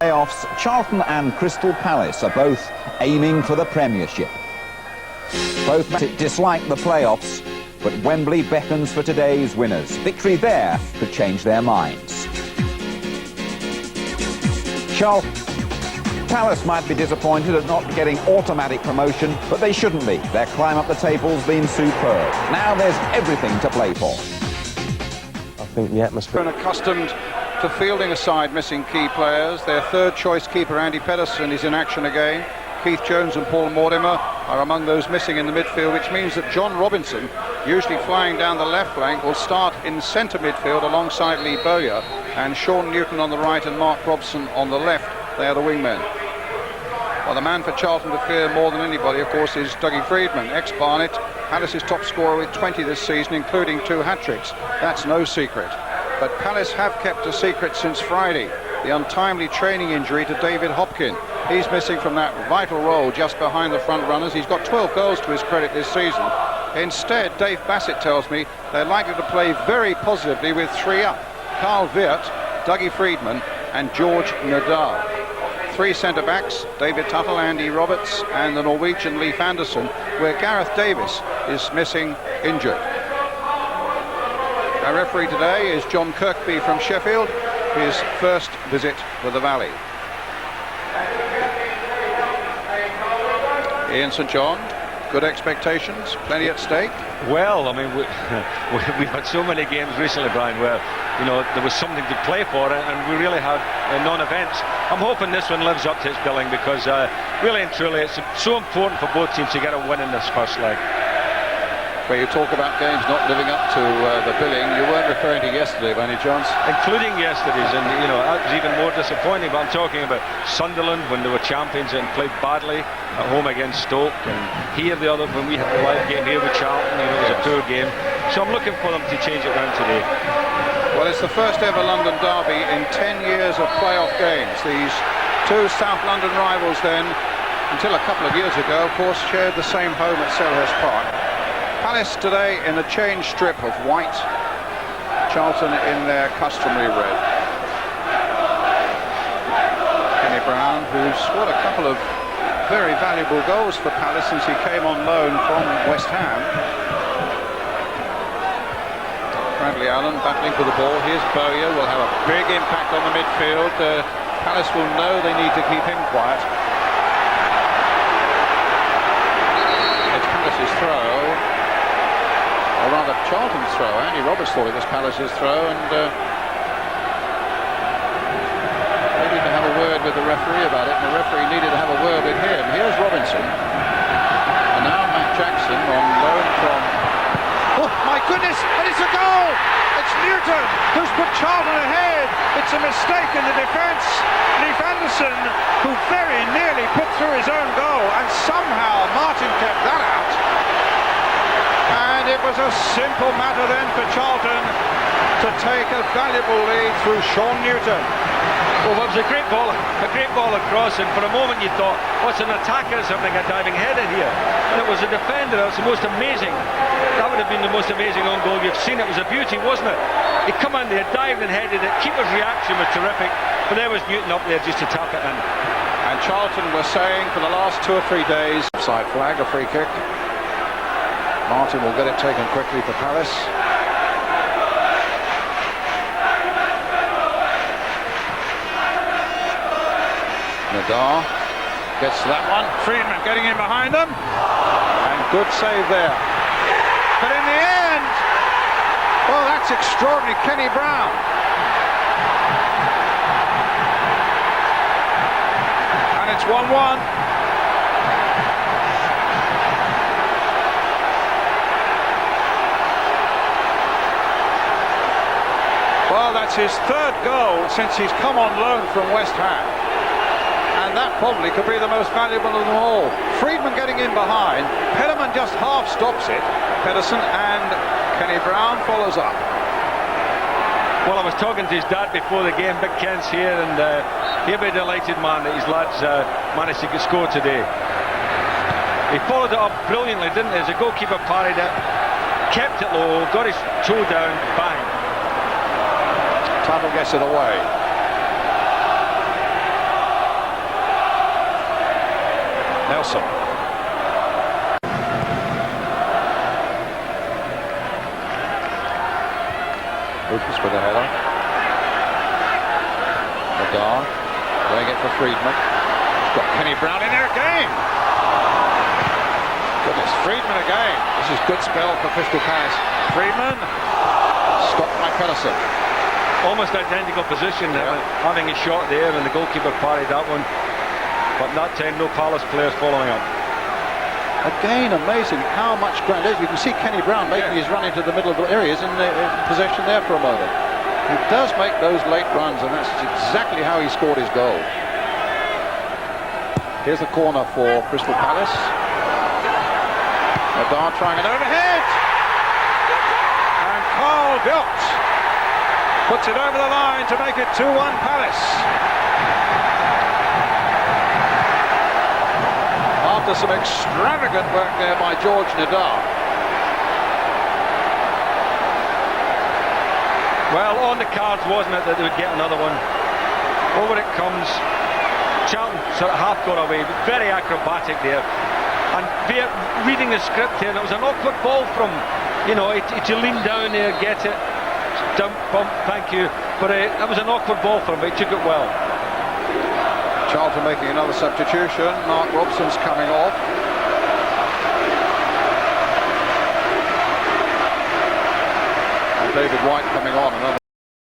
Playoffs, Charlton and Crystal Palace are both aiming for the Premiership. Both dislike the playoffs, but Wembley beckons for today's winners. Victory there could change their minds. Charlton. Palace might be disappointed at not getting automatic promotion, but they shouldn't be. Their climb up the table's been superb. Now there's everything to play for. I think the atmosphere... Accustomed to fielding a side missing key players. Their third choice keeper, Andy Petterson, is in action again. Keith Jones and Paul Mortimer are among those missing in the midfield, which means that John Robinson, usually flying down the left flank, will start in centre midfield alongside Lee Bowyer, and Sean Newton on the right and Mark Robson on the left. They are the wingmen. Well, the man for Charlton to fear more than anybody, of course, is Dougie Freedman, ex-Barnet, Palace's top scorer with 20 this season, including 2 hat-tricks. That's no secret. But Palace have kept a secret since Friday, the untimely training injury to David Hopkin. He's missing from that vital role just behind the front runners. He's got 12 goals to his credit this season. Instead, Dave Bassett tells me they're likely to play very positively with 3 up. Carl Veart, Dougie Freedman and George Ndah. 3 centre-backs, David Tuttle, Andy Roberts and the Norwegian Leif Andersen, where Gareth Davis is missing injured. Our referee today is John Kirkby from Sheffield, his first visit with the Valley. Ian St John, good expectations, plenty at stake? Well, I mean, we've had so many games recently, Brian, where, you know, there was something to play for, and we really had non-events. I'm hoping this one lives up to its billing, because really and truly it's so important for both teams to get a win in this first leg. Where you talk about games not living up to the billing, you weren't referring to yesterday by any chance? Including yesterday's, and you know, that was even more disappointing, but I'm talking about Sunderland when they were champions and played badly at home against Stoke, and here the other, when we had the live game here with Charlton, you know, it was a poor game. So I'm looking for them to change it round today. Well, it's the first ever London derby in 10 years of playoff games. These 2 South London rivals then, until a couple of years ago, of course, shared the same home at Selhurst Park. Palace today in the change strip of white, Charlton in their customary red. Kenny Brown, who's scored a couple of very valuable goals for Palace since he came on loan from West Ham. Bradley Allen battling for the ball. Here's Bowyer, will have a big impact on the midfield. Palace will know they need to keep him quiet. It's Palace's throw. Or rather, Charlton's throw. Andy Roberts thought it was Palace's throw, and they need to have a word with the referee about it, and the referee needed to have a word with him. Here's Robinson, and now Matt Jackson on loan from... Oh, my goodness, and it's a goal! It's Newton who's put Charlton ahead. It's a mistake in the defence. Leif Andersen, who very nearly put through his own goal, and somehow Martyn kept that out. And it was a simple matter then for Charlton to take a valuable lead through Sean Newton. Well, it was a great ball across, and for a moment you thought, what's an attacker is having a diving header here? And it was a defender. It was the most amazing. That would have been the most amazing own goal you've seen. It was a beauty, wasn't it? He come in there, dived and headed it. Keeper's reaction was terrific, but there was Newton up there just to tap it in. And Charlton were saying for the last 2 or 3 days, offside flag, a free kick. Martyn will get it taken quickly for Palace. Ndah gets to that one. Freedman getting in behind them. And good save there. But in the end, well, that's extraordinary. Kenny Brown. And it's 1-1. Well, that's his 3rd goal since he's come on loan from West Ham. And that probably could be the most valuable of them all. Freedman getting in behind. Petterson just half stops it. Petterson, and Kenny Brown follows up. Well, I was talking to his dad before the game. Big Ken's here, and he'll be delighted, man, that his lads managed to score today. He followed it up brilliantly, didn't he? As the goalkeeper parried it, kept it low, got his toe down, bang. Tuttle gets it away. Petterson. Rufus with a header. Ndah doing it for Freedman. He's got Kenny Brown in there again. Goodness, Freedman again. This is good spell for Crystal Palace. Freedman, stopped by Petterson. Almost identical position, having a shot there, and the goalkeeper parried that one. But that time, no Palace players following up. Again, amazing how much ground there is. You can see Kenny Brown making his run into the middle of the areas in possession there for a moment. He does make those late runs, and that's exactly how he scored his goal. Here's the corner for Crystal Palace. Ndah trying it overhead. And Carl Veart puts it over the line to make it 2-1 Palace. After some extravagant work there by George Ndah. Well, on the cards, wasn't it, that they would get another one? Over it comes. Charlton sort of half got away, but very acrobatic there. And Veart reading the script here, and it was an awkward ball from, you know, to lean down there, get it, dump, bump, thank you. But it was an awkward ball for him, but he took it well. Charlton making another substitution. Mark Robson's coming off. And David Whyte coming on. Another